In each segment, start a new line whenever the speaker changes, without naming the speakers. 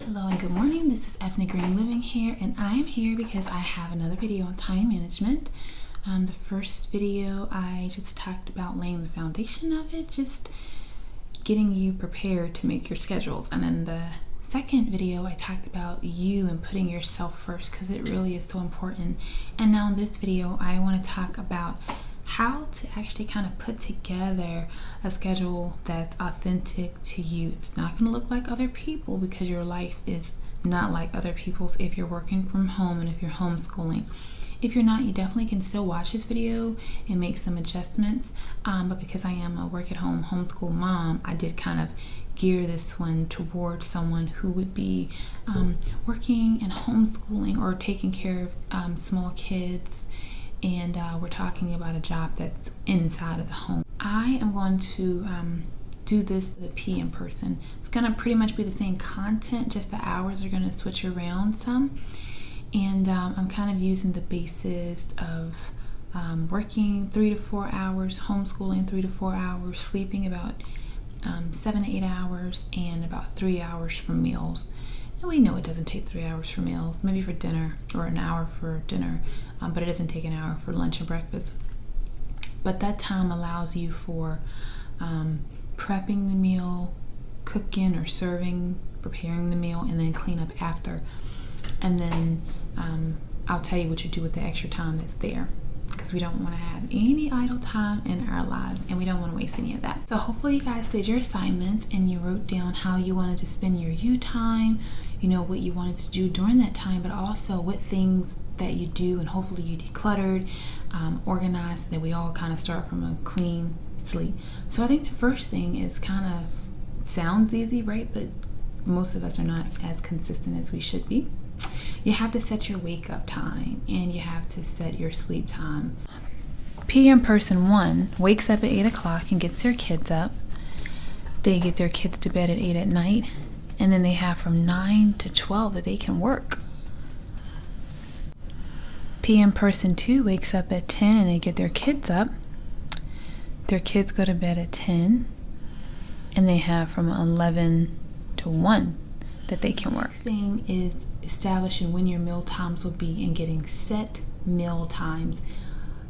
Hello and good morning. This is Ethna Green Living here, and I am here because I have another video on time management. The first video I just talked about laying the foundation of it, just getting you prepared to make your schedules. And then the second video I talked about you and putting yourself first, because it really is so important. And now in this video I want to talk about how to actually kind of put together a schedule that's authentic to you. It's not going to look like other people, because your life is not like other people's if you're working from home and if you're homeschooling. If you're not, you definitely can still watch this video and make some adjustments, but because I am a work at home homeschool mom, I did kind of gear this one towards someone who would be working and homeschooling or taking care of small kids. And we're talking about a job that's inside of the home. I am going to do this the PM person. It's going to pretty much be the same content, just the hours are going to switch around some. And I'm kind of using the basis of working 3 to 4 hours, homeschooling 3 to 4 hours, sleeping about 7 to 8 hours, and about 3 hours for meals. And we know it doesn't take 3 hours for meals, maybe for dinner, or an hour for dinner, but it doesn't take an hour for lunch and breakfast. But that time allows you for prepping the meal, cooking or serving, preparing the meal, and then clean up after. And then I'll tell you what you do with the extra time that's there, because we don't want to have any idle time in our lives, and we don't want to waste any of that. So hopefully you guys did your assignments and you wrote down how you wanted to spend your you time, you know, what you wanted to do during that time, but also what things that you do, and hopefully you decluttered, organized, so that we all kind of start from a clean slate. So I think the first thing is kind of sounds easy, right? But most of us are not as consistent as we should be. You have to set your wake up time, and you have to set your sleep time. PM person 1 wakes up at 8 o'clock and gets their kids up. They get their kids to bed at 8 at night, and then they have from 9 to 12 that they can work. PM person 2 wakes up at 10 and they get their kids up. Their kids go to bed at 10, and they have from 11 to 1 that they can work. Next thing is establishing when your meal times will be and getting set meal times.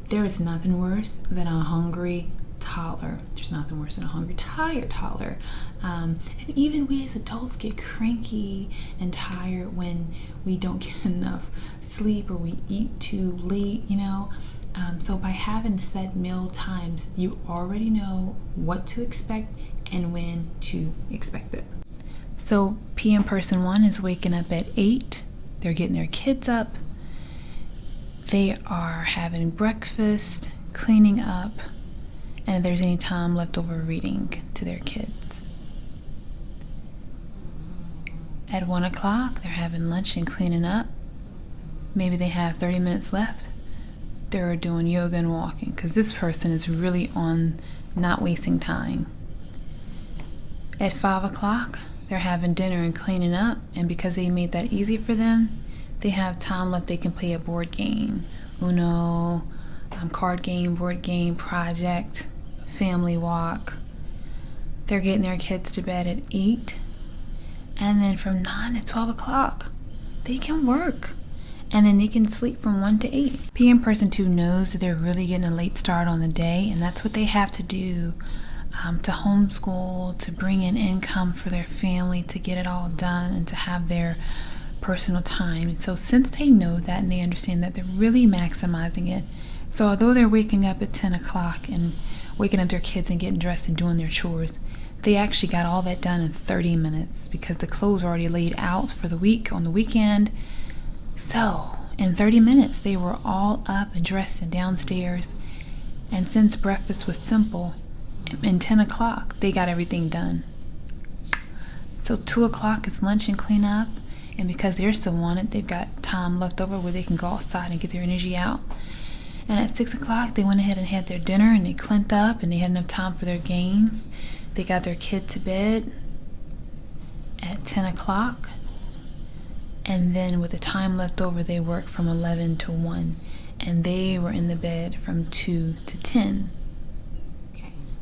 There is nothing worse than a hungry toddler. There's nothing worse than a hungry, tired toddler. And even we as adults get cranky and tired when we don't get enough sleep or we eat too late, you know. So by having set meal times, you already know what to expect and when to expect it. So PM person 1 is waking up at 8. They're getting their kids up. They are having breakfast, cleaning up, and if there's any time left over, reading to their kids. At 1 o'clock, they're having lunch and cleaning up. Maybe they have 30 minutes left. They're doing yoga and walking, because this person is really on not wasting time. At 5 o'clock, they're having dinner and cleaning up, and because they made that easy for them, they have time left. They can play a board game, Uno, card game, board game, project, family walk. They're getting their kids to bed at 8, and then from 9 to 12 o'clock, they can work, and then they can sleep from 1 to 8. PM person 2 knows that they're really getting a late start on the day, and that's what they have to do to homeschool, to bring in income for their family, to get it all done, and to have their personal time. And so since they know that and they understand that, they're really maximizing it. So although they're waking up at 10 o'clock and waking up their kids and getting dressed and doing their chores, they actually got all that done in 30 minutes because the clothes are already laid out for the week on the weekend. So in 30 minutes, they were all up and dressed and downstairs. And since breakfast was simple, and 10 o'clock, they got everything done. So 2 o'clock is lunch and clean up, and because they're still on it, they've got time left over where they can go outside and get their energy out. And at 6 o'clock, they went ahead and had their dinner, and they cleaned up, and they had enough time for their game. They got their kid to bed at 10 o'clock, and then with the time left over, they worked from 11 to 1, and they were in the bed from 2 to 10.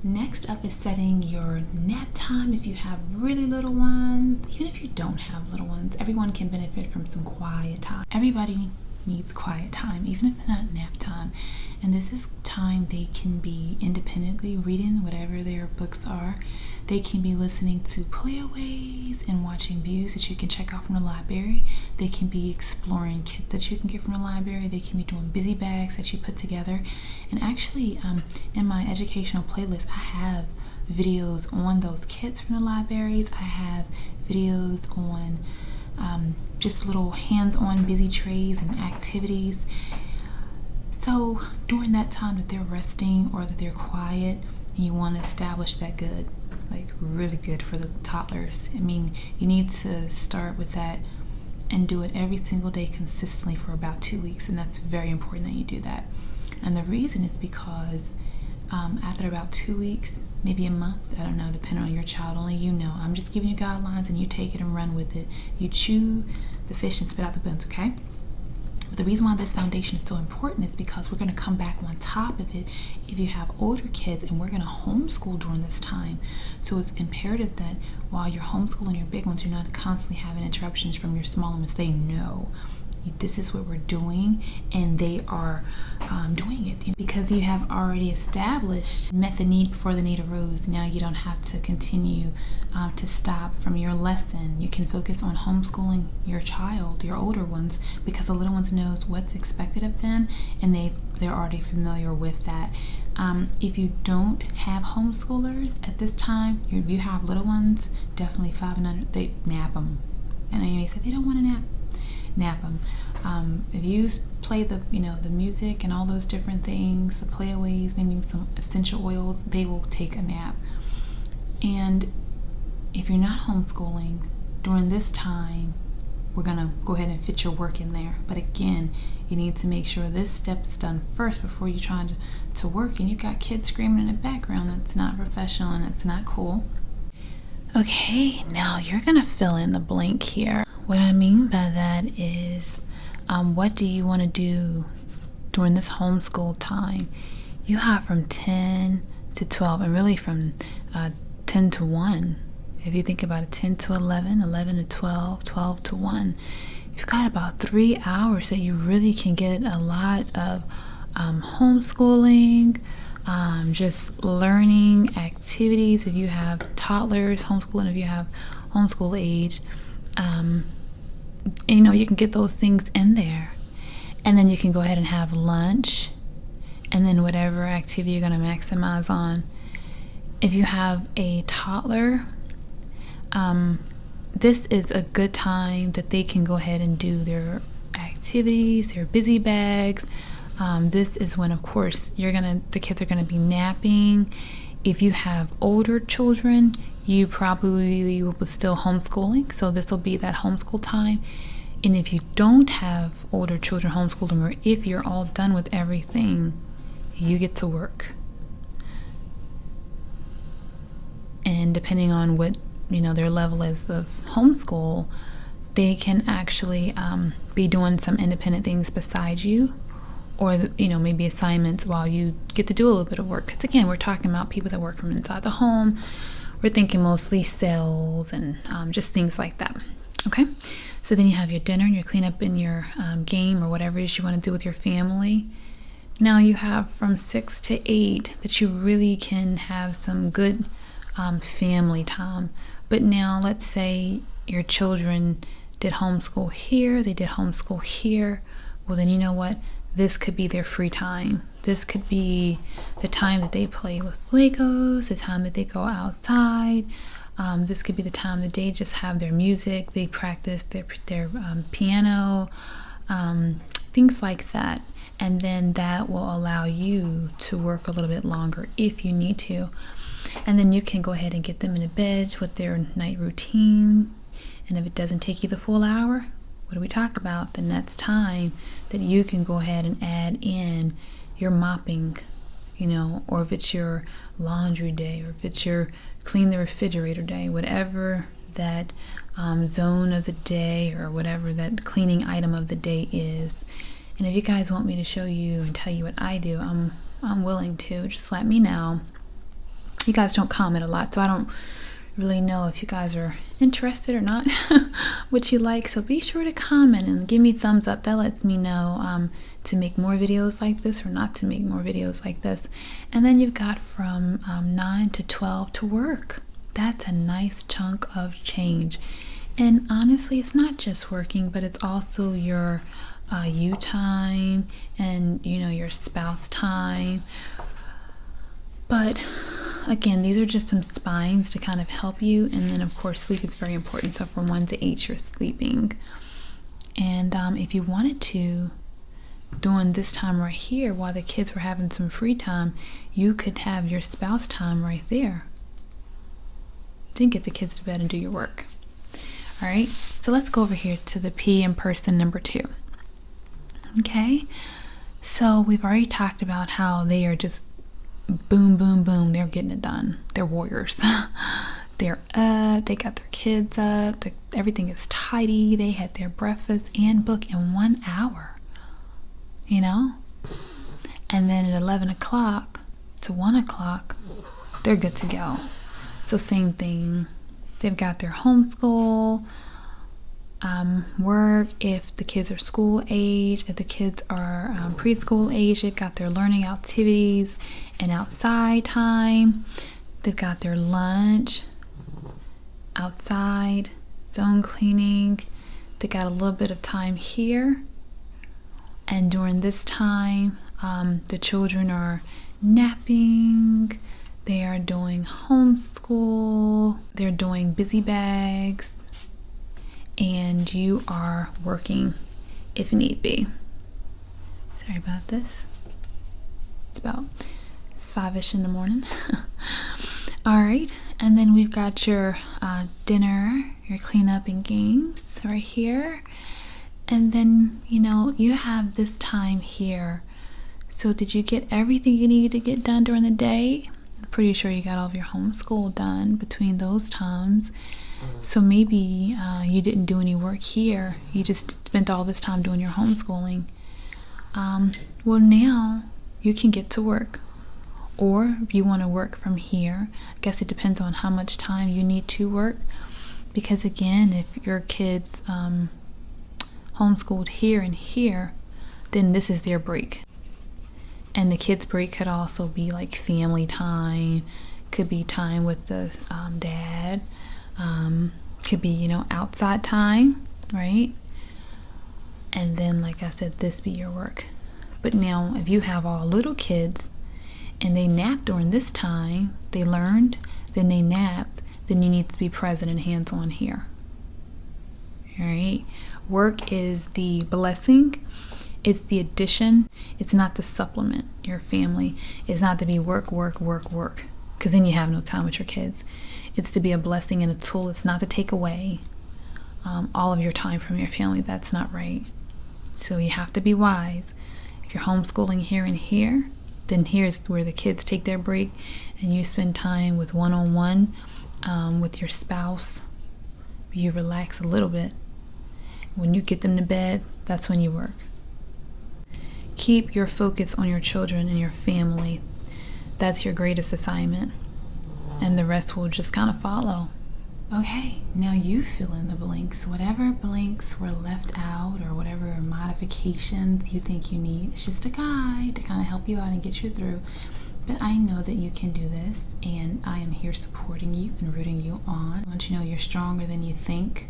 Next up is setting your nap time if you have really little ones. Even if you don't have little ones, everyone can benefit from some quiet time. Everybody needs quiet time, even if not nap time. And this is time they can be independently reading whatever their books are. They can be listening to playaways and watching views that you can check out from the library. They can be exploring kits that you can get from the library. They can be doing busy bags that you put together. And actually, in my educational playlist, I have videos on those kits from the libraries. I have videos on just little hands-on busy trays and activities. So during that time that they're resting or that they're quiet, you want to establish that good, like really good for the toddlers. I mean, you need to start with that and do it every single day consistently for about 2 weeks, and that's very important that you do that. And the reason is because after about 2 weeks, maybe a month, I don't know, depending on your child, only you know. I'm just giving you guidelines and you take it and run with it. You chew the fish and spit out the bones, okay? But the reason why this foundation is so important is because we're going to come back on top of it if you have older kids, and we're going to homeschool during this time. So it's imperative that while you're homeschooling your big ones, you're not constantly having interruptions from your smaller ones. They know this is what we're doing, and they are doing it because you have already established met the need before the need arose. Now you don't have to continue to stop from your lesson. You can focus on homeschooling your child, your older ones, because the little ones knows what's expected of them, and they're already familiar with that. If you don't have homeschoolers at this time, you have little ones, definitely 5 and under, they nap them. And you may say they don't want to nap them. If you play the music and all those different things, the playaways, maybe some essential oils, they will take a nap. And if you're not homeschooling during this time, we're gonna go ahead and fit your work in there. But again, you need to make sure this step is done first before you try to work, and you've got kids screaming in the background. That's not professional and it's not cool. Okay, now you're gonna fill in the blank here. What I mean by that is, what do you want to do during this homeschool time? You have from 10 to 12, and really from 10 to 1. If you think about it, 10 to 11, 11 to 12, 12 to 1. You've got about 3 hours that you really can get a lot of homeschooling, just learning activities. If you have toddlers, homeschooling, if you have homeschool age, you can get those things in there. And then you can go ahead and have lunch, and then whatever activity you're going to maximize on. If you have a toddler, this is a good time that they can go ahead and do their activities, their busy bags. This is when, of course, the kids are going to be napping. If you have older children, you probably will be still homeschooling, so this will be that homeschool time. And if you don't have older children homeschooling, or if you're all done with everything, you get to work. And depending on what their level is of homeschool, they can actually be doing some independent things beside you, or maybe assignments while you get to do a little bit of work. Because again, we're talking about people that work from inside the home. We're thinking mostly sales and just things like that. Okay, so then you have your dinner and your cleanup and your game or whatever it is you want to do with your family. Now you have from 6 to 8 that you really can have some good family time. But now let's say your children did homeschool here, they did homeschool here. Well, then you know what? This could be their free time. This could be the time that they play with Legos, the time that they go outside. This could be the time that they just have their music, they practice their piano, things like that. And then that will allow you to work a little bit longer if you need to. And then you can go ahead and get them into bed with their night routine. And if it doesn't take you the full hour, what do we talk about? Then that's time that you can go ahead and add in your mopping, or if it's your laundry day, or if it's your clean the refrigerator day, whatever that zone of the day or whatever that cleaning item of the day is. And if you guys want me to show you and tell you what I do, I'm willing to. Just let me know. You guys don't comment a lot, so I don't really know if you guys are interested or not what you like. So be sure to comment and give me thumbs up. That lets me know to make more videos like this or not to make more videos like this. And then you've got from 9 to 12 to work. That's a nice chunk of change. And honestly, it's not just working, but it's also your you time and your spouse time. But again, these are just some spines to kind of help you. And then of course sleep is very important. So from 1 to 8 you're sleeping. And if you wanted to, during this time right here, while the kids were having some free time, you could have your spouse time right there. Then get the kids to bed and do your work. All right, so let's go over here to the P in person number 2. Okay, so we've already talked about how they are just boom, boom, boom. They're getting it done. They're warriors. They're up. They got their kids up. Everything is tidy. They had their breakfast and book in 1 hour. And then at 11 o'clock to 1 o'clock, they're good to go. So same thing. They've got their homeschool work. If the kids are school age, if the kids are preschool age, they've got their learning activities and outside time. They've got their lunch, outside, zone cleaning. They got a little bit of time here. And during this time, the children are napping. They are doing homeschool. They're doing busy bags. And you are working if need be. Sorry about this. It's about 5-ish in the morning. All right. And then we've got your dinner, your cleanup and games right here. And then, you have this time here. So did you get everything you needed to get done during the day? I'm pretty sure you got all of your homeschool done between those times. So maybe you didn't do any work here. You just spent all this time doing your homeschooling. Well, now you can get to work. Or if you want to work from here, I guess it depends on how much time you need to work. Because again, if your kids homeschooled here and here, then this is their break. And the kids' break could also be like family time, could be time with the dad, could be, outside time, right? And then, like I said, this be your work. But now, if you have all little kids and they nap during this time, they learned, then they napped, then you need to be present and hands-on here. All right? Work is the blessing. It's the addition. It's not to supplement your family. It's not to be work, work, work, work, because then you have no time with your kids. It's to be a blessing and a tool. It's not to take away all of your time from your family. That's not right. So you have to be wise. If you're homeschooling here and here, then here's where the kids take their break and you spend time with one-on-one with your spouse. You relax a little bit. When you get them to bed, that's when you work. Keep your focus on your children and your family. That's your greatest assignment. And the rest will just kind of follow. Okay, now you fill in the blanks. Whatever blanks were left out or whatever modifications you think you need, it's just a guide to kind of help you out and get you through. But I know that you can do this, and I am here supporting you and rooting you on. I want you to know you're stronger than you think,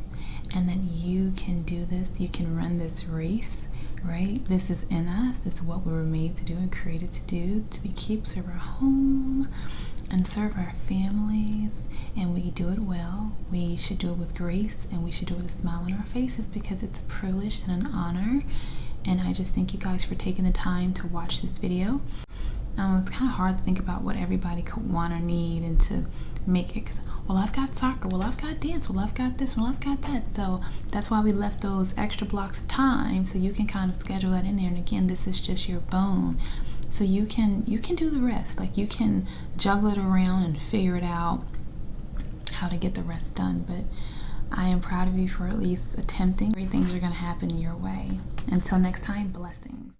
and that you can do this. You can run this race, right? This is in us. This is what we were made to do and created to do, to be keepers of our home and serve our families. And we do it well. We should do it with grace, and we should do it with a smile on our faces, because it's a privilege and an honor. And I just thank you guys for taking the time to watch this video. It's kind of hard to think about what everybody could want or need and to make it, 'cause, well, I've got soccer, well, I've got dance, well, I've got this, well, I've got that. So that's why we left those extra blocks of time, so you can kind of schedule that in there. And again, this is just your bone, so you can do the rest. Like, you can juggle it around and figure it out how to get the rest done. But I am proud of you for at least attempting. Great things are going to happen your way. Until next time, blessings.